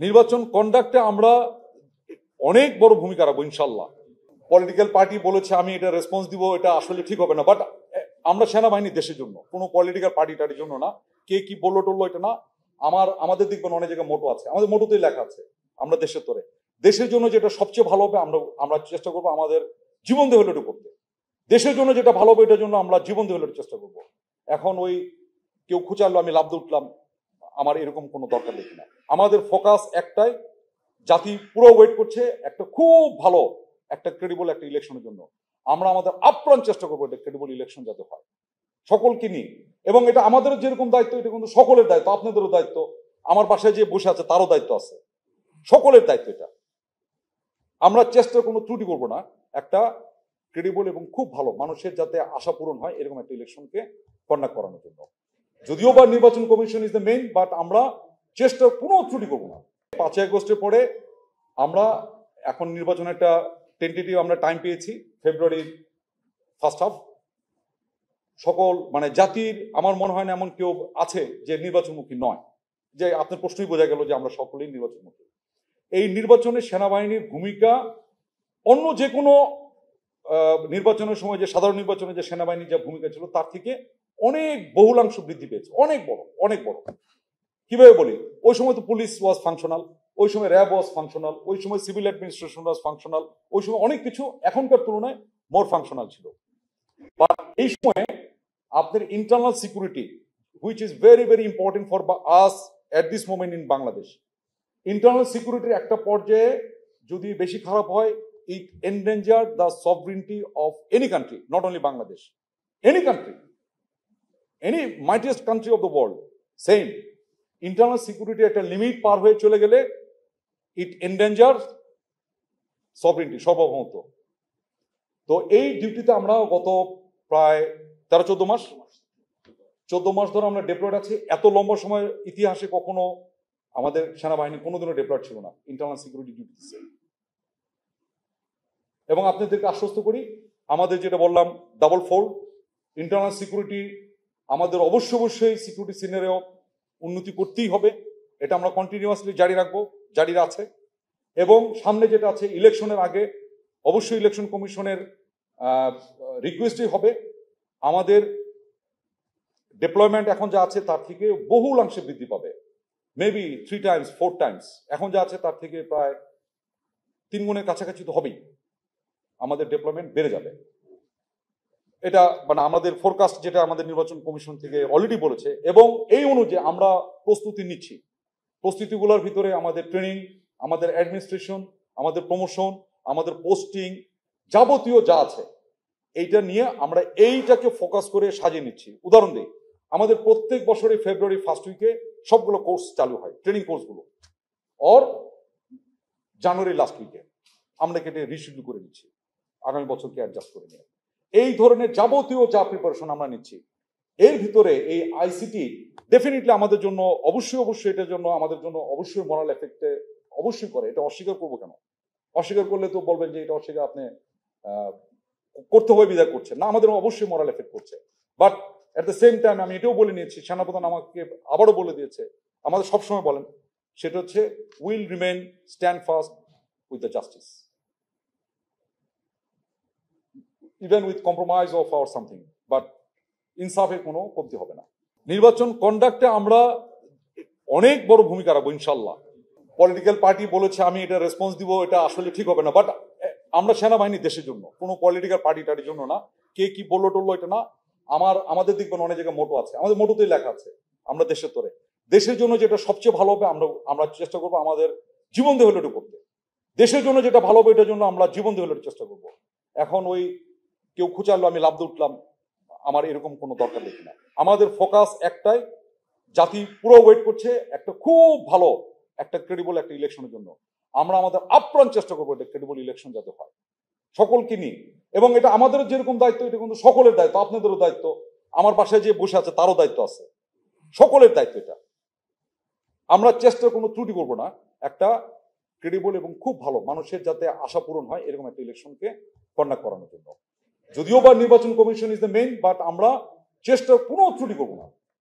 নির্বাচন কন্ডাক্টে আমরা অনেক বড় ভূমিকা রাখবো ইনশাল্লাহ। পলিটিক্যাল পার্টি বলেছে আমি এটা রেসপন্স দিব, এটা আসলে ঠিক হবে না, বাট আমরা সেনাবাহিনী দেশের জন্য, কোনো পলিটিক্যাল পার্টিটার জন্য না। কে কি বললো টললো এটা না। আমাদের দেখবেন অনেক জায়গায় মোটো আছে, আমাদের মোটোতেই লেখা আছে আমরা দেশের তরে দেশের জন্য যেটা সবচেয়ে ভালো হবে আমরা চেষ্টা করবো আমাদের জীবন দিয়ে হলে এটা করতে। দেশের জন্য যেটা ভালো হবে এটার জন্য আমরা জীবন দিয়ে হলে চেষ্টা করবো। এখন ওই কেউ খুঁচালো আমি লাভ দিয়ে উঠলাম, আমার এরকম কোনো দরকার দেখি না। আমাদের ফোকাস একটাই, জাতি পুরো ওয়েট করছে একটা খুব ভালো একটা ক্রেডিবল একটা ইলেকশনের জন্য। আমরা আমাদের আপ্রাণ চেষ্টা করবো এটা ক্রেডিবল ইলেকশন যাতে হয় সকলকে নিয়ে, এবং এটা আমাদের যেরকম দায়িত্ব এটা কিন্তু সকলের দায়িত্ব, আপনাদেরও দায়িত্ব, আমার বাসায় যে বসে আছে তারও দায়িত্ব আছে, সকলের দায়িত্ব এটা। আমরা চেষ্টা কোনো ত্রুটি করবো না, একটা ক্রেডিবল এবং খুব ভালো মানুষের যাতে আশা পূরণ হয় এরকম একটা ইলেকশনকে কন্ডাক্ট করানোর জন্য। যদিও বা নির্বাচন commission is the main, but আমরা চেষ্টা কোনো ত্রুটি করবো না। 5ই আগস্টের পরে আমরা এখন নির্বাচন একটা টেন্টেটিভ আমরা টাইম পেয়েছি, ফেব্রুয়ারির ফার্স্ট হাফ। সকল মানে জাতির আমার মনে হয় না এমন কেউ আছে যে নির্বাচনমুখী নয়, যে আপনার প্রশ্নই বোঝা গেল যে আমরা সকলেই নির্বাচনমুখী। এই নির্বাচনে সেনাবাহিনীর ভূমিকা অন্য যে কোনো নির্বাচনের সময় যে সাধারণ নির্বাচনে যে সেনাবাহিনীর যে ভূমিকা ছিল তার থেকে অনেক বহুলাংশ বৃদ্ধি পেয়েছে, অনেক বড় অনেক বড়। কিভাবে বলি, ওই সময় তো পুলিশ ওয়াজ ফাংশনাল, ওই সময় র্যাব ওয়াজ ফাংশনাল, ওই সময় সিভিল অ্যাডমিনিস্ট্রেশন ওয়াজ ফাংশনাল, ওই সময় অনেক কিছু এখনকার তুলনায় মোর ফাংশনাল ছিল। বাট এই সময়ে আপনার internal security which is very very important for us at this moment in Bangladesh, internal সিকিউরিটির একটা পর্যায়ে যদি বেশি খারাপ হয়, it endanger the sovereignty of any country, not only Bangladesh, any country, any mightiest country of the world. Same internal security একটা limit পার হয়ে চলে গেলে it endangers sovereignty সর্বভৌমত্ব। তো এই ডিউটিতে আমরা গত প্রায় 13-14 মাস ধরে আমরা ডেপ্লয়েড আছি। এত লম্বা সময় ইতিহাসে কখনো আমাদের সেনাবাহিনী কোনোদিনও ডেপ্লয়েড ছিল না ইন্টারনাল সিকিউরিটি ডিউটিতে। এবং আপনাদেরকে আশ্বস্ত করি, আমাদের যেটা বললাম ডাবল ফোল্ড ইন্টারনাল সিকিউরিটি, আমাদের অবশ্যই সিকিউরিটি সিনারিও উন্নতি করতেই হবে, এটা আমরা কন্টিনিউয়াসলি জারি রাখবো, জারি আছে। এবং সামনে যেটা আছে ইলেকশনের আগে অবশ্যই ইলেকশন কমিশনের রিকোয়েস্টই হবে, আমাদের ডিপ্লয়মেন্ট এখন যা আছে তার থেকে বহুলাংশে বৃদ্ধি পাবে, মেবি 3 times 4 times, এখন যা আছে তার থেকে প্রায় 3 গুণের কাছাকাছি তো হবেই আমাদের ডেভেলপমেন্ট বেড়ে যাবে। এটা মানে আমাদের ফোরকাস্ট যেটা আমাদের নির্বাচন কমিশন থেকে অলরেডি বলেছে, এবং এই অনুযায়ী আমরা প্রস্তুতি নিচ্ছি। প্রস্তুতিগুলোর ভিতরে আমাদের ট্রেনিং, আমাদের অ্যাডমিনিস্ট্রেশন, আমাদের প্রমোশন, আমাদের পোস্টিং, যাবতীয় যা আছে এইটা নিয়ে আমরা এইটাকে ফোকাস করে সাজিয়ে নিচ্ছি। উদাহরণ দিই, আমাদের প্রত্যেক বছরে ফেব্রুয়ারি ফার্স্ট উইকে সবগুলো কোর্স চালু হয়, ট্রেনিং কোর্সগুলো, আর জানুয়ারি লাস্ট উইকে আমরা কেটে রিশিডিউল করে নিচ্ছি আগামী বছরকে অ্যাডজাস্ট করে নিয়ে। এই ধরনের যাবতীয় যা প্রিপারেশন আমরা নিচ্ছি, এর ভিতরে এই আইসিটি ডেফিনেটলি আমাদের জন্য অবশ্যই এটার জন্য আমাদের জন্য অবশ্যই মরাল এফেক্টে অবশ্যই করে। এটা অস্বীকার করবো কেন? অস্বীকার করলে তো বলবেন যে এটা অস্বীকার আপনি করতে হবে বিদায় করছেন না, আমাদের অবশ্যই মরাল এফেক্ট করছে। But at the same time আমি এটাও বলে নিয়েছি, সেনাপ্রধান আমাকে আবারও বলে দিয়েছে, আমাদের সবসময় বলেন, সেটা হচ্ছে will remain stand fast with the justice even with compromise of or something, but ইনসাফের কোনো কমতি হবে না। নির্বাচন কন্ডাক্টে আমরা অনেক বড় ভূমিকা রাখবো ইনশাল্লাহ। পলিটিক্যাল পার্টি বলেছে আমি এটা রেসপন্স দিব, এটা আসলে ঠিক হবে না, বাট আমরা সেনাবাহিনী দেশের জন্য, কোনো পলিটিক্যাল পার্টিটার জন্য না। কে কি বললো টললো এটা না। আমাদের দেখবেন অনেক জায়গায় মোটো আছে, আমাদের মোটোতেই লেখা আছে আমরা দেশের তরে দেশের জন্য যেটা সবচেয়ে ভালো হবে আমরা চেষ্টা করবো আমাদের জীবন দিয়ে হলে এটা করতে। দেশের জন্য যেটা ভালো হবে এটার জন্য আমরা জীবন দিয়ে হলে চেষ্টা করবো। এখন ওই কেউ খুঁচালো আমি লাভ দিয়ে উঠলাম, আমার এরকম কোনো দরকার দেখি না। আমাদের ফোকাস একটাই, জাতি পুরো ওয়েট করছে একটা খুব ভালো একটা ক্রেডিবল একটা ইলেকশনের জন্য। আমরা আমাদের আপ্রাণ চেষ্টা করবো এটা ক্রেডিবল ইলেকশন যাতে হয় সকলকে নিয়ে, এবং এটা আমাদের যেরকম দায়িত্ব এটা কিন্তু সকলের দায়িত্ব, আপনাদেরও দায়িত্ব, আমার বাসায় যে বসে আছে তারও দায়িত্ব আছে, সকলের দায়িত্ব এটা। আমরা চেষ্টা কোনো ত্রুটি করবো না, একটা ক্রেডিবল এবং খুব ভালো মানুষের যাতে আশা পূরণ হয় এরকম একটা ইলেকশনকে কন্ডাক্ট করানোর জন্য। যদিও বা নির্বাচন commission is the main, but আমরা চেষ্টা কোনো ত্রুটি করবো না।